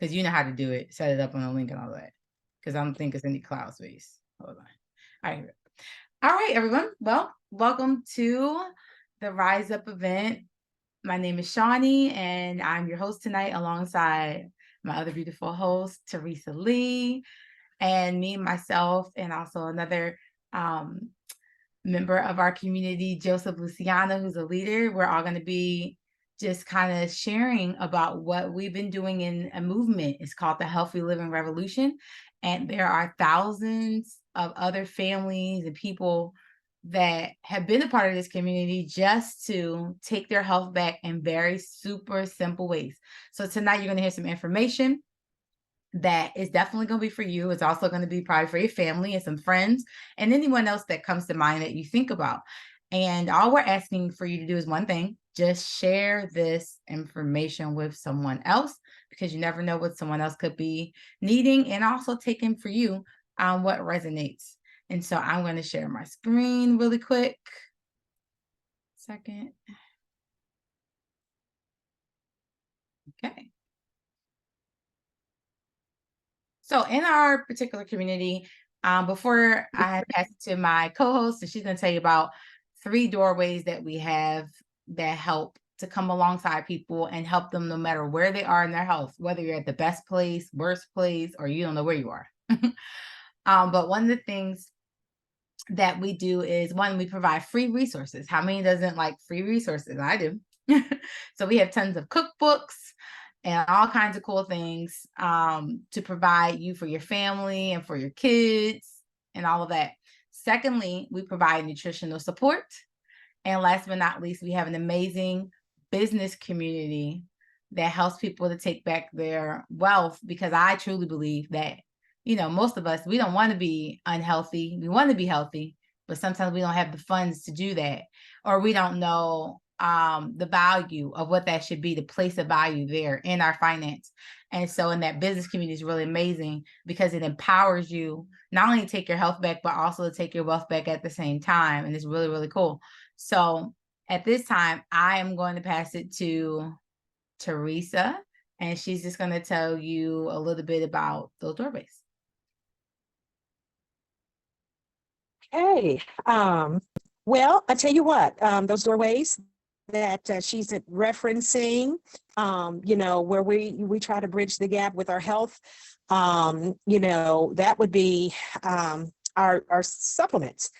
because you know how to do it. Set it up on a link and all that. Because I don't think it's any cloud space. Hold on. All right, everyone. Well, welcome to the Rise Up event. My name is Shawnee, and I'm your host tonight alongside my other beautiful host, Teresa Lee, and me, myself, and also another member of our community, Joseph Luciano, who's a leader. We're all going to be just kind of sharing about what we've been doing in a movement. It's called the Healthy Living Revolution. And there are thousands of other families and people that have been a part of this community just to take their health back in very super simple ways. So tonight you're going to hear some information that is definitely going to be for you. It's also going to be probably for your family and some friends and anyone else that comes to mind that you think about. And all we're asking for you to do is one thing: just share this information with someone else, because you never know what someone else could be needing, and also taking for you what resonates. And so I'm going to share my screen really quick. Second. Okay. So in our particular community, before I pass it to my co-host, and she's going to tell you about 3 doorways that we have that help to come alongside people and help them no matter where they are in their health, whether you're at the best place, worst place, or you don't know where you are. But one of the things that we do is, one, we provide free resources. How many doesn't like free resources? I do. So we have tons of cookbooks and all kinds of cool things to provide you for your family and for your kids and all of that. Secondly, we provide nutritional support. And last but not least, we have an amazing business community that helps people to take back their wealth, because I truly believe that, you know, most of us, we don't want to be unhealthy. We want to be healthy, but sometimes we don't have the funds to do that, or we don't know the value of what that should be, to place a value there in our finance. And so in that business community is really amazing, because it empowers you not only to take your health back, but also to take your wealth back at the same time. And it's really, really cool. So at this time, I am going to pass it to Teresa, and she's just going to tell you a little bit about those doorways. Hey, well, I tell you what, those doorways that she's referencing, you know, where we try to bridge the gap with our health, you know, that would be our supplements.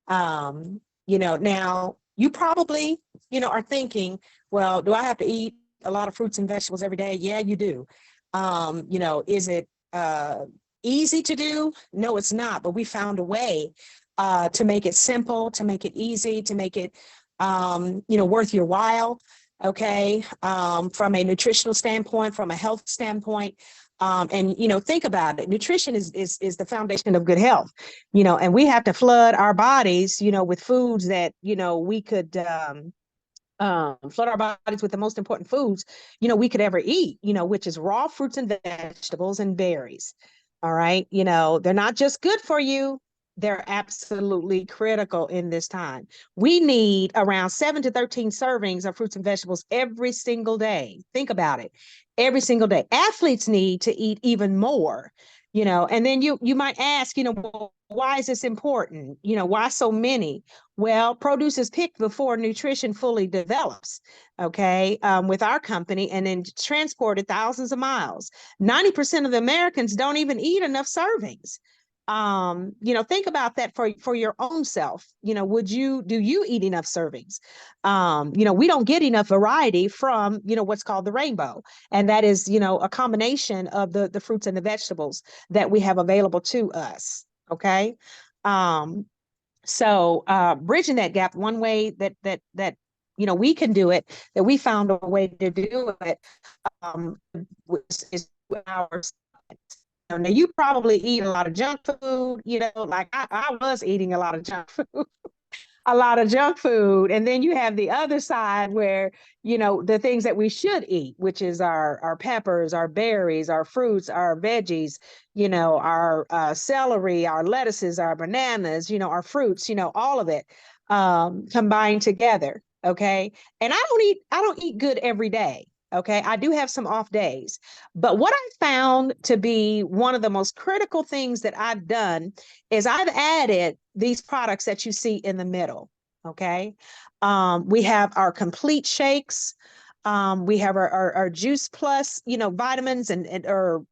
You know, now you probably, you know, are thinking, well, do I have to eat a lot of fruits and vegetables every day? Yeah, you do. You know, is it easy to do? No, it's not, but we found a way to make it simple, to make it easy, to make it, you know, worth your while. Okay. From a nutritional standpoint, from a health standpoint. And, you know, think about it. Nutrition is the foundation of good health, you know, and we have to flood our bodies, you know, with foods that, you know, we could, flood our bodies with the most important foods, you know, we could ever eat, you know, which is raw fruits and vegetables and berries. All right. You know, they're not just good for you. They're absolutely critical in this time. We need around 7 to 13 servings of fruits and vegetables every single day. Think about it. Every single day. Athletes need to eat even more, you know, and then you might ask, you know, well, why is this important? You know, why so many? Well, produce is picked before nutrition fully develops, okay, with our company, and then transported thousands of miles. 90% of the Americans don't even eat enough servings. You know, think about that for your own self. You know, do you eat enough servings? You know, we don't get enough variety from, you know, what's called the rainbow. And that is, you know, a combination of the fruits and the vegetables that we have available to us. Okay. So bridging that gap, one way that you know we can do it, that we found a way to do it, is our. Now you probably eat a lot of junk food, you know, like I was eating a lot of junk food. A lot of junk food. And then you have the other side where, you know, the things that we should eat, which is our peppers, our berries, our fruits, our veggies, you know, our celery, our lettuces, our bananas, you know, our fruits, you know, all of it combined together. Okay. And I don't eat good every day. Okay, I do have some off days, but what I found to be one of the most critical things that I've done is I've added these products that you see in the middle. Okay, we have our complete shakes, we have our Juice Plus, vitamins or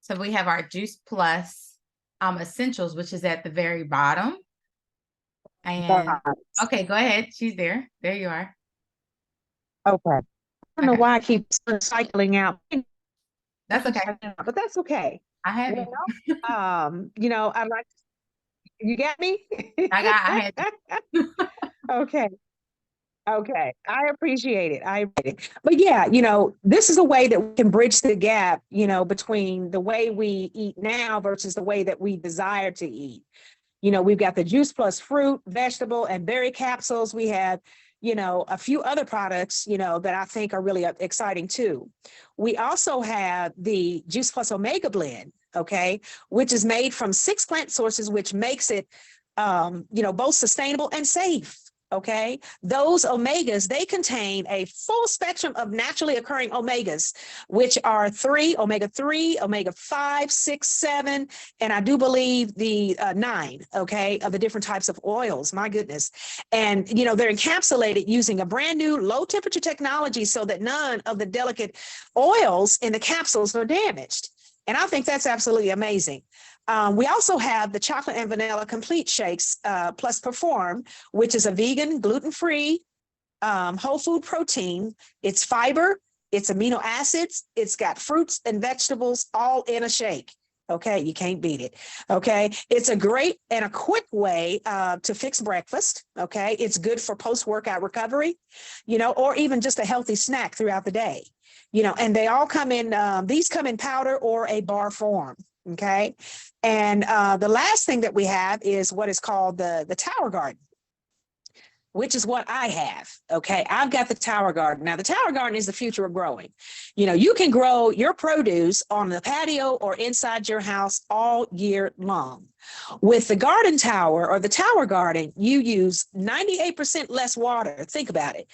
So we have our Juice Plus essentials, which is at the very bottom. And okay, go ahead. She's there. There you are. okay. I don't know Okay, why I keep cycling out. that's okay. But that's okay. I have you. Well, I like you get me? I had you. Okay. Okay. I appreciate it. I appreciate it. But yeah, this is a way that we can bridge the gap, between the way we eat now versus the way that we desire to eat. We've got the Juice Plus fruit, vegetable, and berry capsules. We have, a few other products, that I think are really exciting too. We also have the Juice Plus Omega blend, okay, which is made from 6 plant sources, which makes it, both sustainable and safe. Okay, those omegas, they contain a full spectrum of naturally occurring omegas, which are omega 3, omega 5, 6, 7, and I do believe the 9, okay, of the different types of oils. My goodness. And, they're encapsulated using a brand new low temperature technology so that none of the delicate oils in the capsules are damaged. And I think that's absolutely amazing. We also have the chocolate and vanilla complete shakes plus Perform, which is a vegan, gluten-free, whole food protein. It's fiber, it's amino acids, it's got fruits and vegetables all in a shake. Okay, you can't beat it. Okay, it's a great and a quick way to fix breakfast. Okay, it's good for post-workout recovery, or even just a healthy snack throughout the day. And they all come in, these come in powder or a bar form. Okay. And the last thing that we have is what is called the Tower Garden, which is what I have. Okay. I've got the Tower Garden. Now, the Tower Garden is the future of growing. You can grow your produce on the patio or inside your house all year long. With the Garden Tower or the Tower Garden, you use 98% less water. Think about it.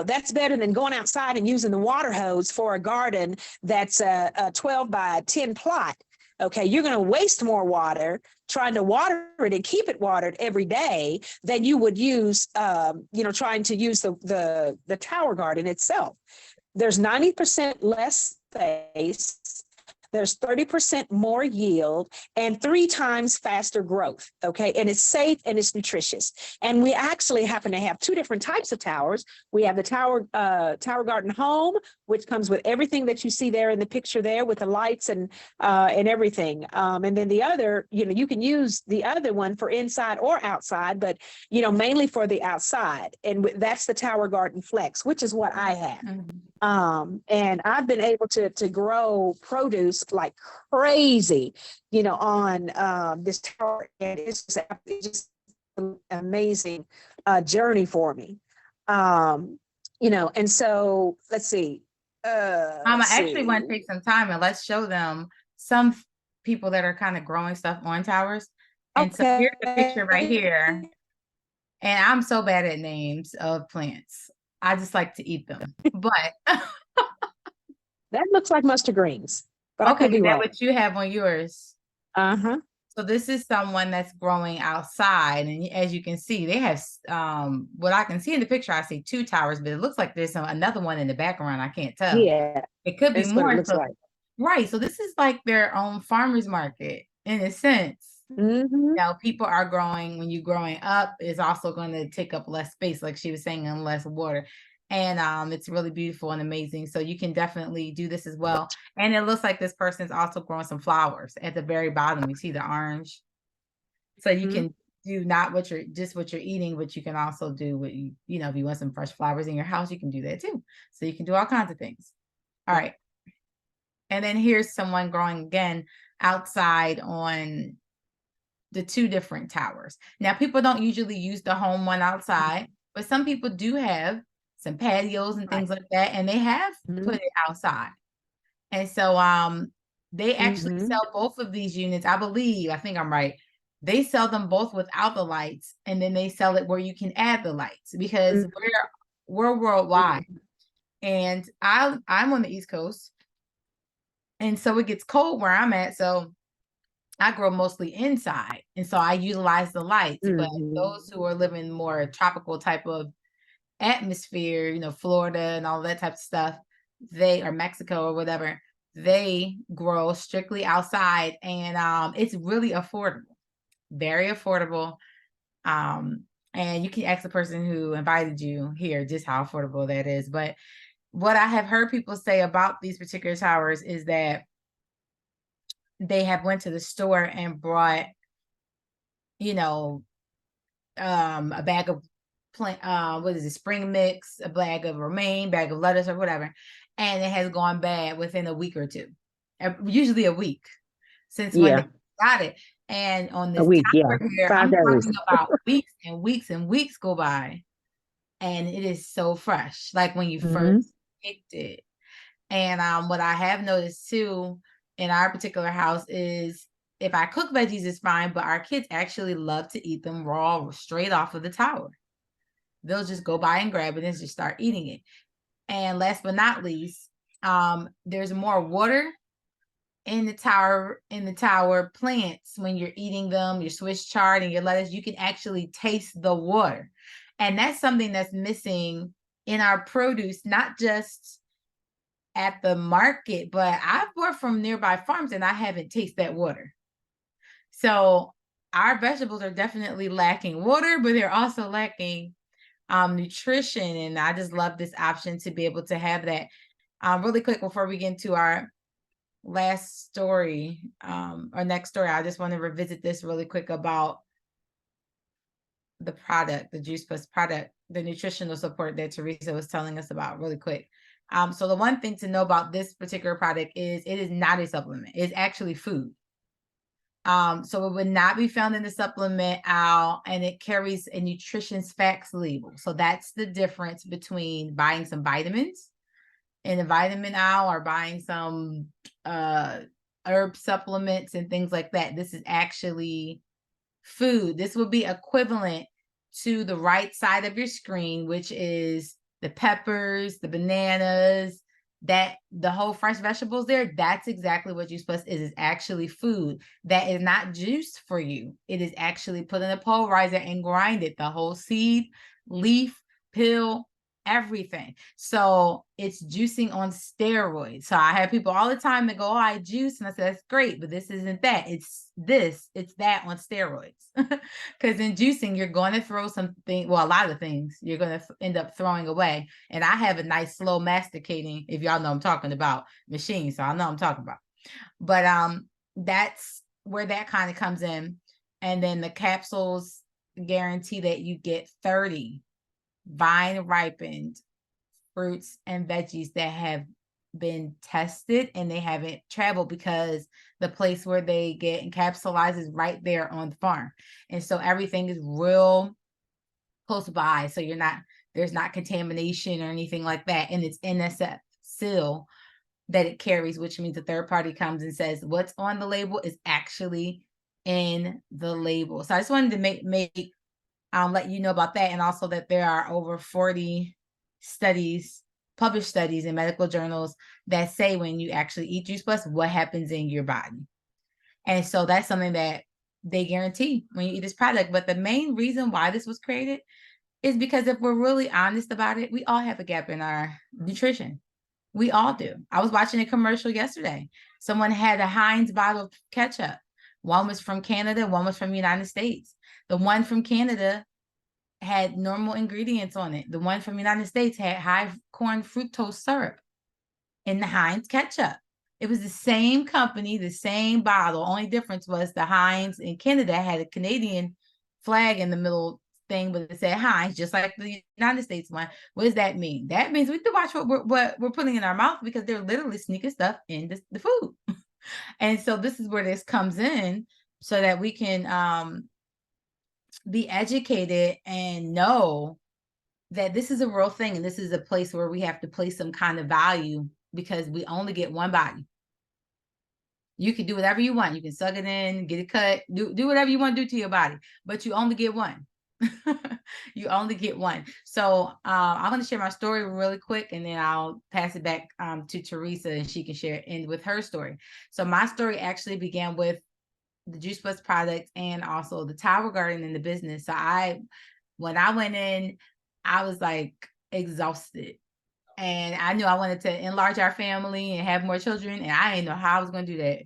That's better than going outside and using the water hose for a garden that's a 12 by 10 plot. Okay, you're going to waste more water trying to water it and keep it watered every day than you would use, trying to use the Tower Garden itself. There's 90% less space. There's 30% more yield and 3 times faster growth. Okay. And it's safe and it's nutritious. And we actually happen to have 2 different types of towers. We have the Tower Garden Home, which comes with everything that you see there in the picture there with the lights and everything. And then the other, you can use the other one for inside or outside, but, mainly for the outside. And that's the Tower Garden Flex, which is what I have. Mm-hmm. And I've been able to grow produce like crazy, on this tower, and it's just an amazing journey for me. And so let's see. I actually want to take some time and let's show them some people that are kind of growing stuff on towers. And so here's the picture right here. And I'm so bad at names of plants. I just like to eat them. But that looks like mustard greens. But okay, is that what you have on yours? Uh-huh. So this is someone that's growing outside. And as you can see, they have what I can see in the picture, I see 2 towers, but it looks like there's another one in the background. I can't tell. Yeah. It could be more. What it looks like. Right. So this is like their own farmer's market in a sense. Mm-hmm. People are growing, when you're growing up, is also going to take up less space, like she was saying, and less water. And it's really beautiful and amazing. So you can definitely do this as well. And it looks like this person is also growing some flowers at the very bottom. You see the orange. So you can do not what you're eating, but you can also do what if you want some fresh flowers in your house, you can do that too. So you can do all kinds of things. All right. And then here's someone growing again outside on the 2 different towers. Now, people don't usually use the home one outside, but some people do have some patios and things like that, and they have put it outside. And so they actually sell both of these units. I think I'm right. They sell them both without the lights, and then they sell it where you can add the lights, because where we're worldwide. And I'm on the East Coast. And so it gets cold where I'm at. So I grow mostly inside. And so I utilize the lights. But Mhm. those who are living more tropical type of atmosphere, you know, Florida and all that type of stuff, they or Mexico or whatever, they grow strictly outside. And it's really affordable, very affordable. Um, and you can ask the person who invited you here just how affordable that is. But what I have heard people say about these particular towers is that they have went to the store and brought, you know, a bag of plant, what is it, spring mix, a bag of romaine, bag of lettuce or whatever, and it has gone bad within a week or two, usually a week since when they Yeah, got it. And on a this week. Yeah, tower here, 5 I'm days. talking about weeks and weeks and weeks go by, and it is so fresh, like when you Hmm. first picked it. And what I have noticed too in our particular house is if I cook veggies, it's fine, but our kids actually love to eat them raw, straight off of the tower. They'll just go by and grab it and just start eating it. And last but not least, there's more water in the tower plants when you're eating them, your Swiss chard and your lettuce, you can actually taste the water. And that's something that's missing in our produce, not just at the market, but I've bought from nearby farms and I haven't tasted that water. So our vegetables are definitely lacking water, but they're also lacking nutrition. And I just love this option to be able to have that. Really quick before we get into our last story, or next story, I just want to revisit this really quick about the product, the Juice Plus product, the nutritional support that Teresa was telling us about really quick. So the one thing to know about this particular product is it is not a supplement. It's actually food. So it would not be found in the supplement aisle, and it carries a nutrition facts label. So that's the difference between buying some vitamins in the vitamin aisle or buying some herb supplements and things like that. This is actually food. This would be equivalent to the right side of your screen, which is the peppers, the bananas, that the whole fresh vegetables there. That's exactly what Juice Plus is actually food that is not juice for you. It is actually put in a pulverizer and grinded, the whole seed, leaf, pill, everything. So it's juicing on steroids. So I have people all the time that go, oh, I juice. And I said, that's great, but this isn't that. It's this, it's that on steroids. Because in juicing, you're going to throw something, well, a lot of things you're going to end up throwing away. And I have a nice slow masticating, if y'all know I'm talking about, machine. So I know I'm talking about. But that's where that kind of comes in. And then the capsules guarantee that you get 30 vine ripened fruits and veggies that have been tested and they haven't traveled, because the place where they get encapsulized is right there on the farm. And so everything is real close by. So there's not contamination or anything like that. And it's NSF seal that it carries, which means the third party comes and says what's on the label is actually in the label. So I just wanted to make let you know about that. And also that there are over 40 studies, published studies in medical journals that say when you actually eat Juice Plus, what happens in your body. And so that's something that they guarantee when you eat this product. But the main reason why this was created is because if we're really honest about it, we all have a gap in our nutrition. We all do. I was watching a commercial yesterday. Someone had a Heinz bottle of ketchup. One was from Canada, one was from the United States. The one from Canada had normal ingredients on it. The one from the United States had high corn fructose syrup in the Heinz ketchup. It was the same company, the same bottle. Only difference was the Heinz in Canada had a Canadian flag in the middle thing, but it said Heinz, just like the United States one. What does that mean? That means we have to watch what we're putting in our mouth, because they're literally sneaking stuff in the food. And so this is where this comes in, so that we can be educated and know that this is a real thing. And this is a place where we have to place some kind of value, because we only get one body. You can do whatever you want. You can suck it in, get it cut, do whatever you want to do to your body, but you only get one. You only get one. So I'm going to share my story really quick, and then I'll pass it back to Teresa, and she can share in with her story. So my story actually began with the Juice Plus product and also the Tower Garden in the business. So when I went in, I was like exhausted. And I knew I wanted to enlarge our family and have more children. And I didn't know how I was going to do that.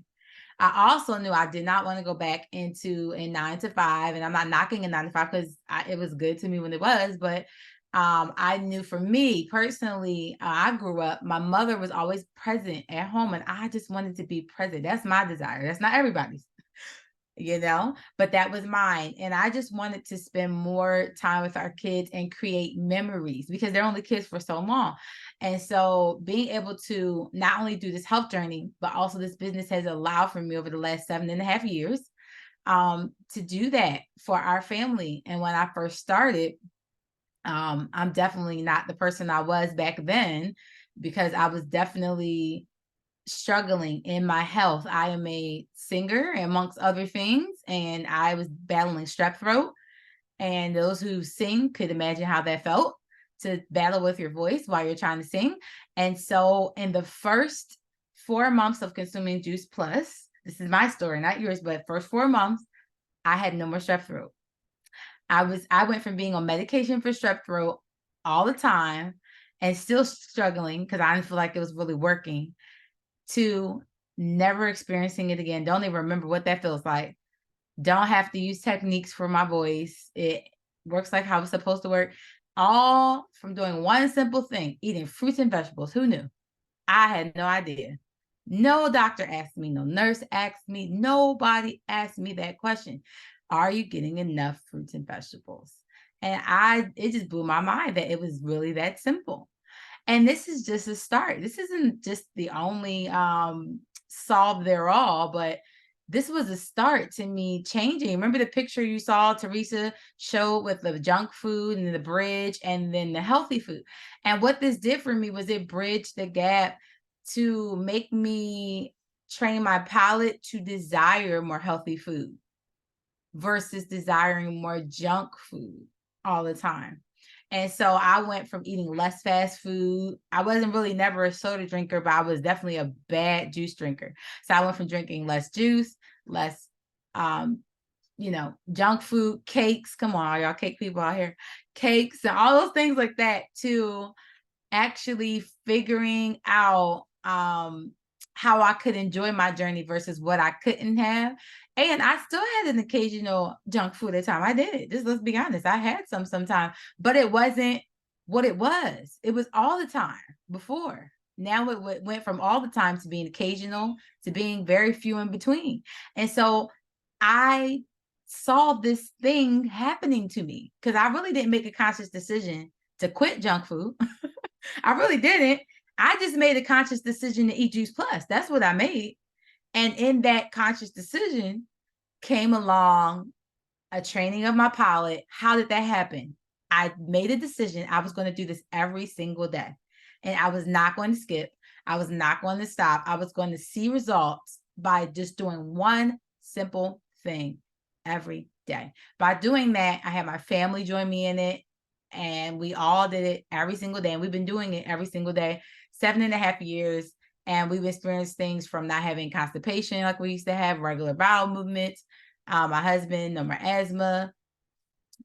I also knew I did not want to go back into a 9 to 5, and I'm not knocking a 9 to 5 because it was good to me when it was, but I knew for me personally, I grew up, my mother was always present at home, and I just wanted to be present. That's my desire. That's not everybody's, but that was mine. And I just wanted to spend more time with our kids and create memories because they're only kids for so long. And so being able to not only do this health journey, but also this business has allowed for me over the last 7.5 years to do that for our family. And when I first started, I'm definitely not the person I was back then because I was definitely struggling in my health. I am a singer amongst other things, and I was battling strep throat. And those who sing could imagine how that felt to battle with your voice while you're trying to sing. And so, in the first 4 months of consuming Juice Plus, this is my story, not yours, but first 4 months, I had no more strep throat. I went from being on medication for strep throat all the time and still struggling because I didn't feel like it was really working to never experiencing it again. Don't even remember what that feels like. Don't have to use techniques for my voice. It works like how it's supposed to work. All from doing one simple thing, eating fruits and vegetables. Who knew? I had no idea. No doctor asked me, no nurse asked me, nobody asked me that question. Are you getting enough fruits and vegetables? And it just blew my mind that it was really that simple. And this is just a start. This isn't just the only solve there all, but this was a start to me changing. Remember the picture you saw Teresa showed with the junk food and the bridge and then the healthy food. And what this did for me was it bridged the gap to make me train my palate to desire more healthy food versus desiring more junk food all the time. And so I went from eating less fast food. I wasn't really never a soda drinker, but I was definitely a bad juice drinker. So I went from drinking less juice, less junk food, cakes. Come on, all y'all cake people out here, cakes and all those things like that, to actually figuring out how I could enjoy my journey versus what I couldn't have. And I still had an occasional junk food at the time. I did it. Just let's be honest. I had sometimes, but it wasn't what it was. It was all the time before. Now it went from all the time to being occasional to being very few in between. And so I saw this thing happening to me because I really didn't make a conscious decision to quit junk food. I really didn't. I just made a conscious decision to eat Juice Plus. That's what I made. And in that conscious decision came along a training of my palate. How did that happen? I made a decision. I was going to do this every single day. And I was not going to skip. I was not going to stop. I was going to see results by just doing one simple thing every day. By doing that, I had my family join me in it. And we all did it every single day. And we've been doing it every single day, 7.5 years. And we've experienced things from not having constipation like we used to have, regular bowel movements. My husband, no more asthma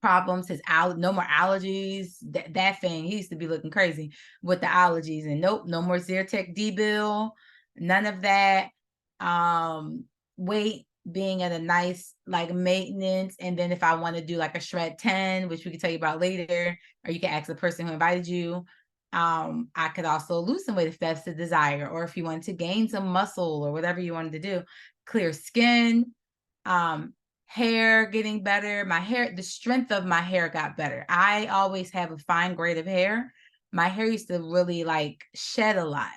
problems, no more allergies. That thing, he used to be looking crazy with the allergies. And nope, no more Zyrtec D-Bill, none of that. Weight being at a nice like maintenance. And then if I want to do like a shred 10, which we can tell you about later, or you can ask the person who invited you, I could also lose some weight if that's the desire, or if you wanted to gain some muscle or whatever you wanted to do. Clear skin, hair getting better. The strength of my hair got better. I always have a fine grade of hair. My hair used to really like shed a lot.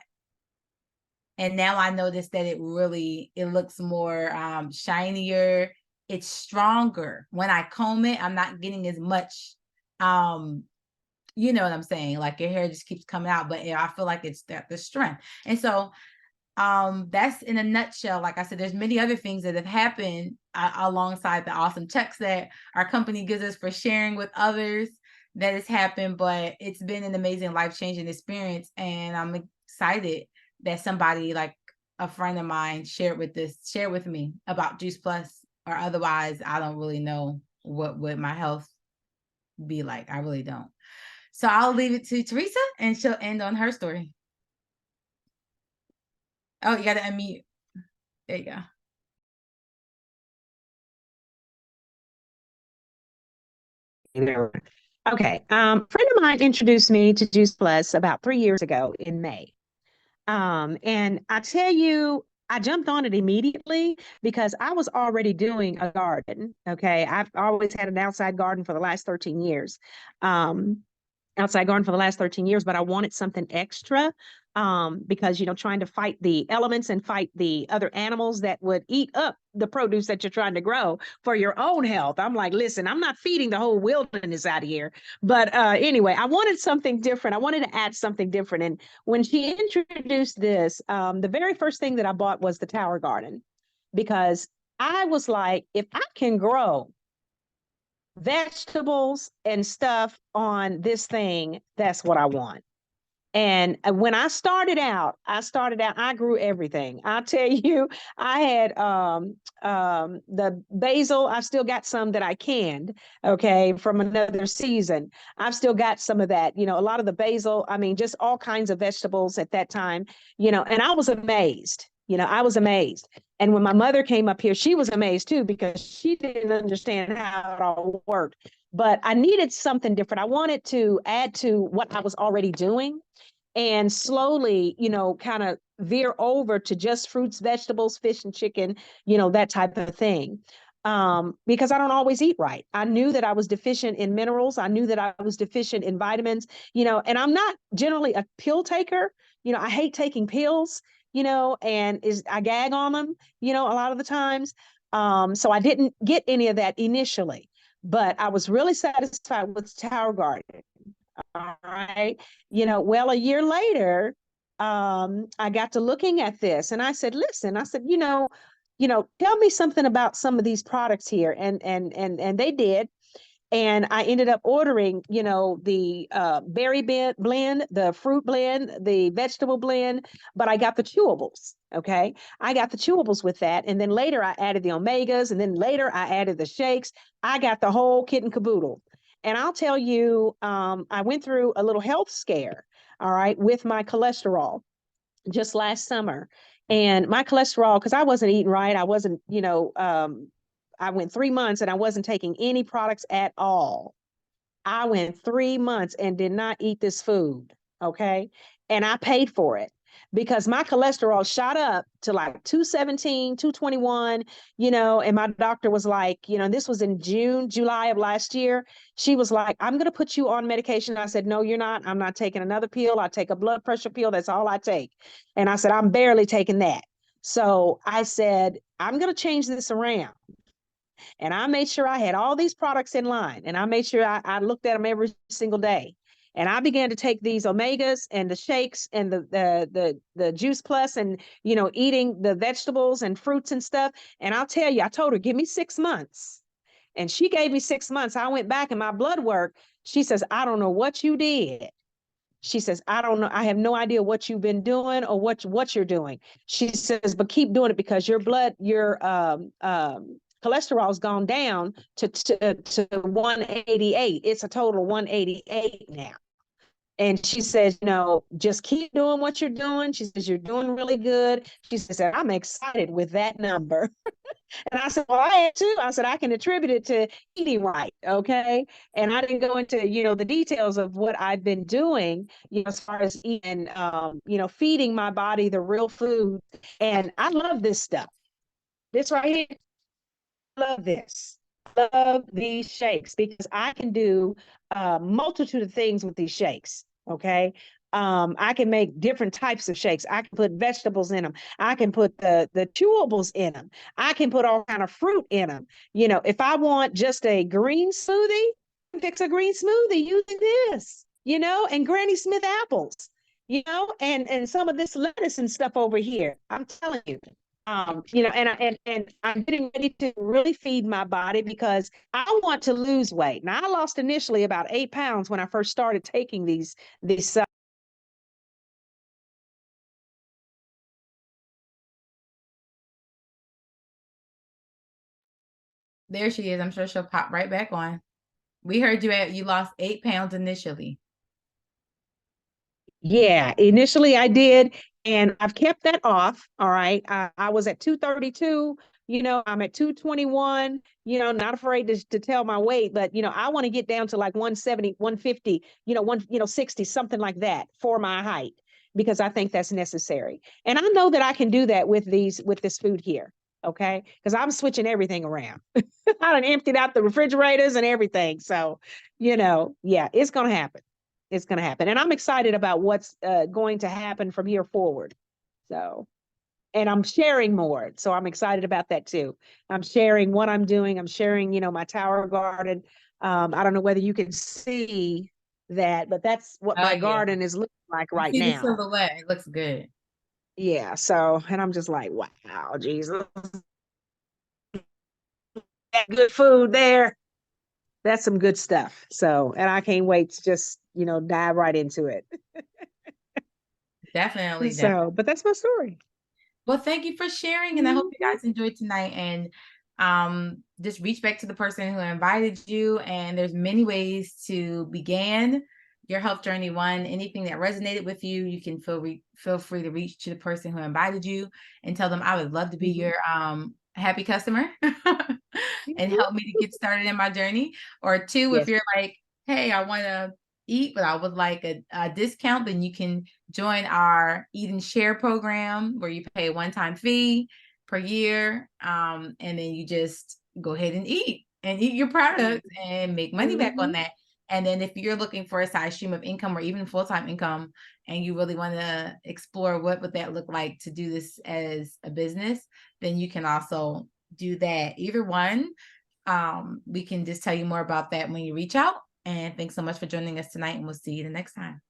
And now I notice that it looks more shinier. It's stronger. When I comb it, I'm not getting as much, you know what I'm saying? Like your hair just keeps coming out, but I feel like it's the strength. And so that's in a nutshell. Like I said, there's many other things that have happened alongside the awesome checks that our company gives us for sharing with others that has happened, but it's been an amazing life-changing experience. And I'm excited that somebody like a friend of mine shared with me about Juice Plus, or otherwise I don't really know what would my health be like. I really don't. So I'll leave it to Teresa and she'll end on her story. Oh, you gotta unmute. There you go. Okay. A friend of mine introduced me to Juice Plus about 3 years ago in May. And I tell you, I jumped on it immediately because I was already doing a garden. Okay. I've always had an outside garden for the last 13 years. Um, outside garden for the last 13 years, but I wanted something extra because, trying to fight the elements and fight the other animals that would eat up the produce that you're trying to grow for your own health. I'm like, listen, I'm not feeding the whole wilderness out here. But anyway, I wanted something different. I wanted to add something different. And when she introduced this, the very first thing that I bought was the Tower Garden because I was like, if I can grow vegetables and stuff on this thing, that's what I want. And when I grew everything. I'll tell you, I had the basil. I've still got some that I canned, okay, from another season. I've still got some of that, a lot of the basil. I mean, just all kinds of vegetables at that time, and I was amazed. I was amazed. And when my mother came up here, she was amazed too, because she didn't understand how it all worked. But I needed something different. I wanted to add to what I was already doing and slowly, kind of veer over to just fruits, vegetables, fish, and chicken, that type of thing. Because I don't always eat right. I knew that I was deficient in minerals. I knew that I was deficient in vitamins, and I'm not generally a pill taker. I hate taking pills, and I gag on them, a lot of the times. So I didn't get any of that initially, but I was really satisfied with Tower Garden. All right. Well, a year later, I got to looking at this and I said, listen, tell me something about some of these products here. And they did. And I ended up ordering, the berry blend, the fruit blend, the vegetable blend, but I got the chewables. Okay. I got the chewables with that. And then later I added the omegas, and then later I added the shakes. I got the whole kit and caboodle. And I'll tell you, I went through a little health scare, all right, with my cholesterol just last summer. And my cholesterol, because I wasn't eating right, I wasn't, I went 3 months and I wasn't taking any products at all. I went 3 months and did not eat this food. Okay. And I paid for it because my cholesterol shot up to like 217, 221, and my doctor was like, this was in July of last year. She was like, I'm going to put you on medication. I said, no, you're not. I'm not taking another pill. I take a blood pressure pill. That's all I take. And I said, I'm barely taking that. So I said, I'm going to change this around. And I made sure I had all these products in line, and I made sure I looked at them every single day. And I began to take these omegas and the shakes and the Juice Plus, and eating the vegetables and fruits and stuff. And I'll tell you, I told her, give me 6 months. And she gave me 6 months. I went back in my blood work. She says, I don't know what you did. She says, I don't know. I have no idea what you've been doing or what you're doing. She says, but keep doing it because your cholesterol's gone down to 188. It's a total of 188 now. And she says, just keep doing what you're doing. She says, you're doing really good. She says, I'm excited with that number. And I said, well, I am too. I said, I can attribute it to eating right. Okay. And I didn't go into, the details of what I've been doing, as far as eating, feeding my body the real food. And I love this stuff. This right here, love this. Love these shakes because I can do a multitude of things with these shakes. Okay. I can make different types of shakes. I can put vegetables in them. I can put the chewables in them. I can put all kind of fruit in them. If I want just a green smoothie, I can fix a green smoothie using this, and Granny Smith apples. and some of this lettuce and stuff over here. I'm telling you. And I'm getting ready to really feed my body because I want to lose weight. Now, I lost initially about 8 pounds when I first started taking these. There she is. I'm sure she'll pop right back on. We heard you lost 8 pounds initially. Yeah, initially I did, and I've kept that off. All right. I was at 232, I'm at 221, not afraid to tell my weight, but I want to get down to like 170, 150, 60, something like that for my height, because I think that's necessary. And I know that I can do that with this food here. Okay. Because I'm switching everything around. I done emptied out the refrigerators and everything. So, yeah, it's gonna happen. It's going to happen. And I'm excited about what's going to happen from here forward. So, and I'm sharing more. So I'm excited about that too. I'm sharing what I'm doing. I'm sharing, my tower garden. I don't know whether you can see that, but that's what Oh my yeah. garden is looking like I right see the now. silhouette. It looks good. Yeah. So, and I'm just like, wow, Jesus, that good food there. That's some good stuff. So, and I can't wait to just, dive right into it. Definitely, definitely. So, but that's my story. Well, thank you for sharing, and I hope you guys enjoyed tonight. And just reach back to the person who invited you. And there's many ways to begin your health journey. One, anything that resonated with you, you can feel free to reach to the person who invited you and tell them I would love to be Mhm. your happy customer and Mhm. help me to get started in my journey. Or two, if Yes. you're like, hey, I want to eat, but I would like a discount, then you can join our Eat and Share program where you pay a one-time fee per year. And then you just go ahead and eat your products and make money back on Mhm. that. And then if you're looking for a side stream of income or even full-time income, and you really want to explore what would that look like to do this as a business, then you can also do that. Either one, we can just tell you more about that when you reach out. And thanks so much for joining us tonight, and we'll see you the next time.